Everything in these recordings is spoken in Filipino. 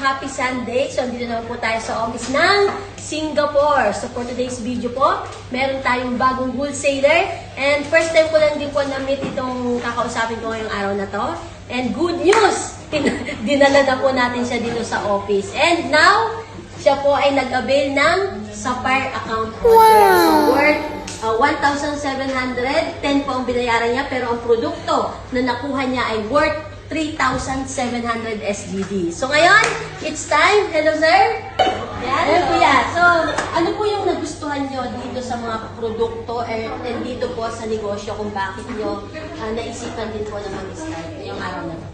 happy Sunday. So, dito naman po tayo sa office ng Singapore. So, for today's video po, meron tayong bagong wholesaler. And first time ko lang din po na-meet itong kakausapin ko ngayong araw na to. And good news! Dinala na po natin siya dito sa office. And now, siya po ay nag-avail ng Sapphire account holder. So, worth 1,710 po ang binayaran niya. Pero ang produkto na nakuha niya ay worth 3,700 SGD. So ngayon, it's time. Hello, sir. Yan, kuya. So, ano po yung nagustuhan nyo dito sa mga produkto and dito po sa negosyo kung bakit nyo naisipan din po na mag-start ngayong araw na to?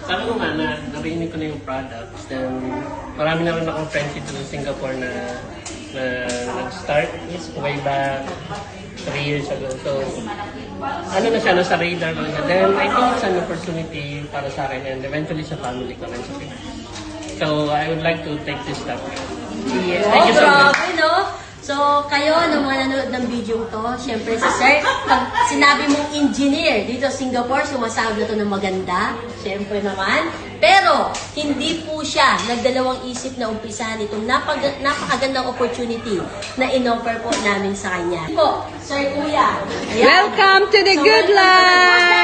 Sabi ko nga na narinig ko na yung products. Then, marami na rin akong friends dito sa Singapore na nag-start way back 3 years ago. So, ano na siya, nasa radar lang niya. Then, I think it's an opportunity para sa akin and eventually sa family ko rin sa Pinas. So, I would like to take this step. Yes. Thank you so much. Grabe, no? So, kayo, ng mga nanonood ng video to, syempre si Sir, pag sinabi mong engineer dito sa Singapore, sumasabi na to ng maganda, syempre naman. Pero, hindi po siya nagdalawang isip na umpisahan itong napakagandang opportunity na in-offer po namin sa kanya. Po, Sir Kuya. Ayan. Welcome to the good life!